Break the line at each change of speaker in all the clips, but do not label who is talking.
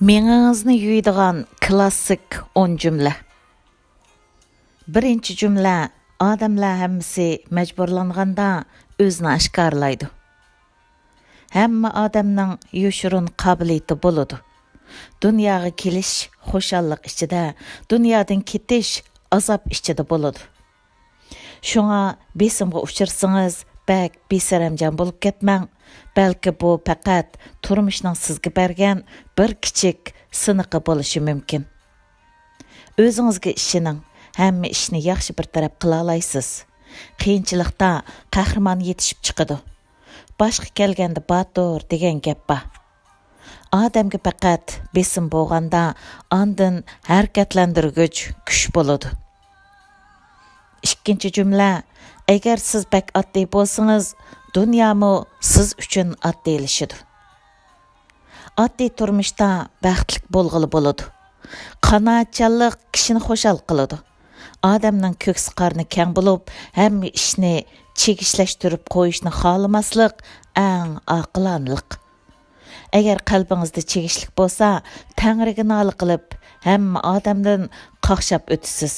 Menizni yuydigan klassik 10 cümle. Birinci cümle, adamlar hammasi mecburlanganda özünü aşkarlaydı. Hamma adamның yoshurun qabiliyeti boludu. Dunyoga kelish xo'shallik ichida, dunyodan ketish azob ichida boludu. Shunga besimga uchirsangiz, bak besaramjon bo'lib ketmang. Balki bu faqat turmushning sizga bergan bir kichik siniqi bo'lishi mumkin. O'zingizga ishining, hamma ishni yaxshi bir taraf qila olasiz. Qiyinchilikda qahramon yetishib chiqadi. Boshqa kelganda batur degan gap bor. Odamga faqat besim bo'lganda ondan harakatlantirgich kuch bo'ladi. Ikkinchi jumla, agar siz bak oddiy bo'lsangiz, dunyomi siz uchun oddiylashadi. Oddiy turmushda baxtli bo'lg'ili bo'ladi. Qanoatchanlik kishini xushal qiladi. Odamning ko'ksi qarni keng bo'lib, hamma ishni chegishlashtirib qo'yishni xohlamaslik eng aqlonlik. Agar qalbingizda chegishlik bo'lsa, Tangriga nola qilib, hamma odamdan qoqshab o'tisiz.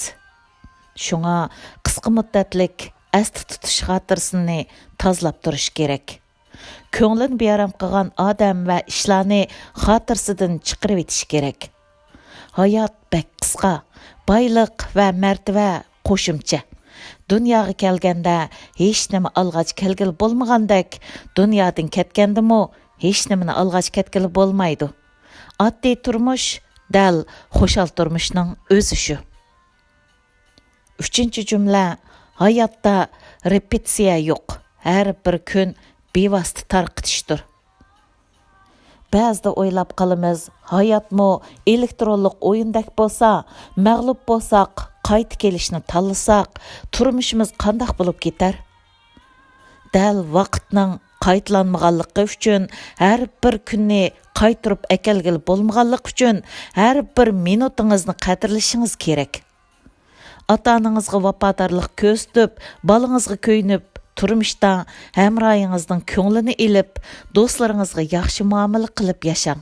Shunga qisqa muddatlik asti tutish xotirasini tozalab turish kerak. Ko'nglini bearam qilgan odam va ishlarni xotirasidan chiqarib etish kerak. Hayot bak qisqa, boylik va martaba qo'shimcha. Dunyoga kelganda hech nima olg'ach kelgili bo'lmagandek, dunyodan ketgandimi hech nimani olg'ach ketgili bo'lmaydi. Oddiy turmush dal xo'shal turmushning o'zi shu. Üçüncü cümle, hayatta repetitsiya yo'q. Har bir kun bevosita tarqitishdir. Ba'zida o'ylab qolamiz, hayotmi elektronlik o'yindak bo'lsa, mag'lub bo'lsak, qayta kelishni tanlasak, turmushimiz qandoq bo'lib ketar? Dal vaqtning qaytlanmaganligi uchun, har bir kunni qaytirib akelgili bo'lmaganligi uchun, har bir minutingizni qadrlashingiz kerak. Ota-onangizga vafodorlik ko'rsatib, balangizga ko'yinib, turmushda hamroyingizning ko'nglini ilib, do'stlaringizga yaxshi muomala qilib yashang.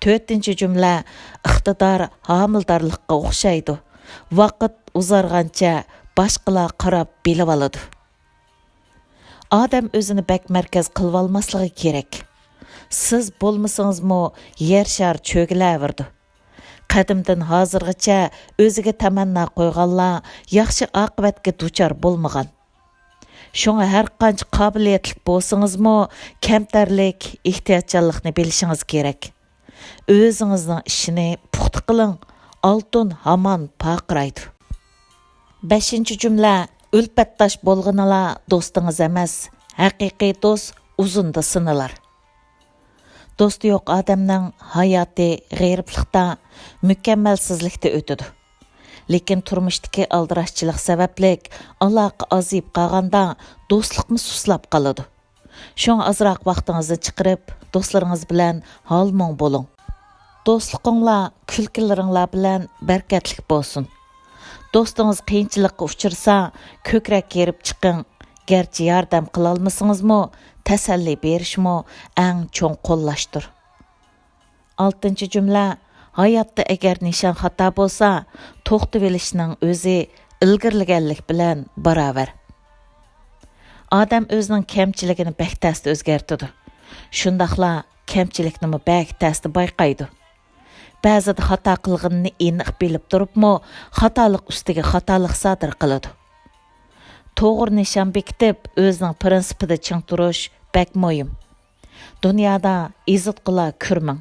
4-chi jumla, iqtidor homildorlikqa o'xshaydi. Vaqt uzargancha boshqalar qarab bilib oladi. Odam o'zini bak markaz qilib olmasligi kerak. Siz bo'lmasangizmi, yer shar cho'gilaverdi. Qadimdan hozirgacha o'ziga tamanna qo'yganlar yaxshi oqibatga duchor bo'lmagan. Shunga har qancha qobiliyatli bo'lsangizmi, kamtarlik, ehtiyotchanlikni bilishingiz kerak. O'zingizning ishini puxta qiling, oltin hamon paqiraydi. 5-chi jumla, ulfatdosh bo'lg'inlar do'stingiz emas, haqiqiy do'st uzunda sinalar. Do'sti yo'q odamning hayoti g'ayriblikda, mukammalsizlikda o'tadi. Lekin turmushdagi aldirashchilik sababli aloqa aziyib qolganda do'stlikmi suslab qoladi. Shunga ozroq vaqtingizni chiqarib, do'stlaringiz bilan holmon bo'ling. Do'stliqinglar, kulkilaringlar bilan barkatlik bo'lsin. Do'stingiz qiyinchilikka uchirsa, ko'krak kerib chiqing. Garchi yordam qila olmasangizmi, tasalli berishmi eng cho'ng qo'llashdir. 6-chi jumla, hayotda agar nishon xato bo'lsa, to'xtab olishning o'zi ilgirlaganlik bilan barobar. Odam o'zining kamchiligini baktasda o'zgartirdi. Shundaqla kamchilikni baktasda bayqaydi. Ba'zida xato qilganini aniq bilib turibmi, xatolik ustiga xatolik sodir qiladi. To'g'ri nishon bekitib, o'zining prinsipida ching turish bak muhim. Dunyoda izitqilar ko'rmang.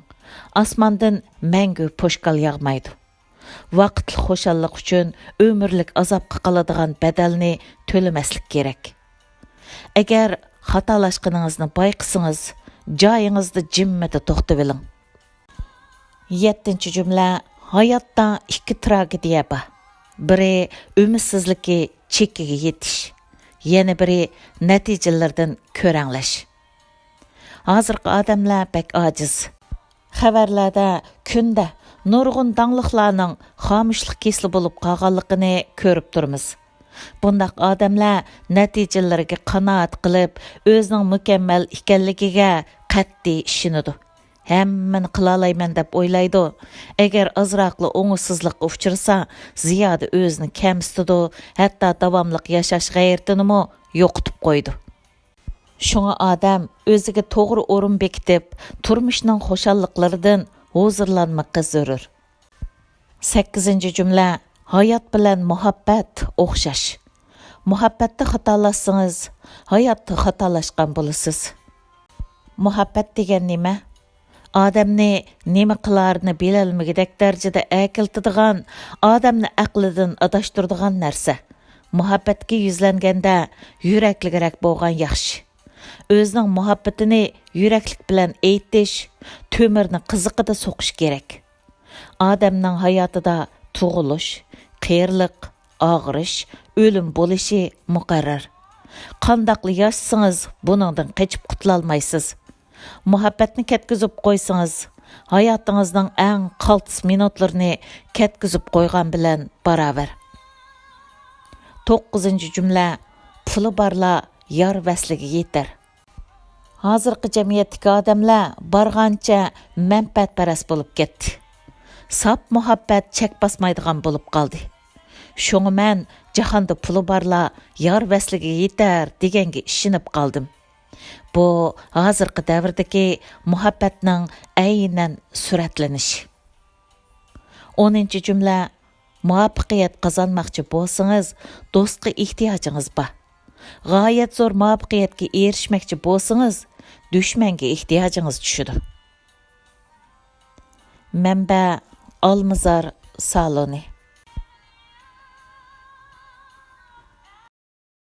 Osmondan mangu po'shkal yog'maydi. Vaqtli xo'shallik uchun umrlik azobga qoladigan badalni to'lamaslik kerak. Agar xatolashqaningizni bayqisangiz, joyingizda jimmida to'xtab oling. 7-chi jumla, hayotda ikki tragediya bor. Biri umidsizlikka chekiga yetish, yana biri natijalardan ko'ranglash. Hozirgi odamlar bak ojiz. Xabarlarda kunda nurg'un dangliqlarning xomushlik kesli bo'lib qolganligini ko'rib turmiz. Bundaq odamlar natijalarga qanoat qilib, o'zining mukammal ekanligiga qat'iy ishonadi. hammani qila olayman deb o'ylaydi. Agar azroqli o'ngsizlikqa uchrasa, ziyoda o'zini kamsitadi, hatto davomli yashash g'ayratini yo'qotib qo'ydi. Şuna adam o'ziga to'g'ri o'rin bekitib, turmushning xushalliqlaridan huzurlanmoqqa zarur. 8-jumla hayot bilan muhabbat o'xshash. Muhabbatda xatolassangiz, hayotda xatolashgan bo'lasiz. Muhabbat degan nima? Odamni nima qilarini bilolmagidek darajada aqiltadigan, odamni aqlidan adashtiradigan narsa. Muhabbatga yuzlanganda yurakligiroq bo'lgan yaxshi. O'zining muhabbatini yuraklik bilan aytish, to'mirni qiziqida so'qish kerak. Odamning hayotida tug'ilish, qiyirliq, og'rish, o'lim bo'lishi muqarrar. Qandaqli yashsangiz, buningdan qochib qutula olmaysiz. Muhabbatni ketkizib qo'ysangiz, hayotingizning eng qaltis minutlarini ketkizib qo'ygan bilan barobar. 9-jumla puli borlar yor vasliga yetar. Hozirgi jamiyatdagi odamlar borgancha manfaatparast bo'lib ketdi. Sap muhabbat chek basmaydigan bo'lib qoldi. Şoňa men jahonda puli borlar yor vasliga yetar deganga ishonib qoldim. Bu hozirgi davrdagi muhabbatning aynan suratlanishi. 10-jumla muvaffaqiyat qozonmoqchi bo'lsangiz, do'stga ehtiyojingiz bor. G'oyat zo'r muvaffaqiyatga erishmoqchi bo'lsangiz, dushmanga ehtiyojingiz tushadi. Manba Almazor Saloni.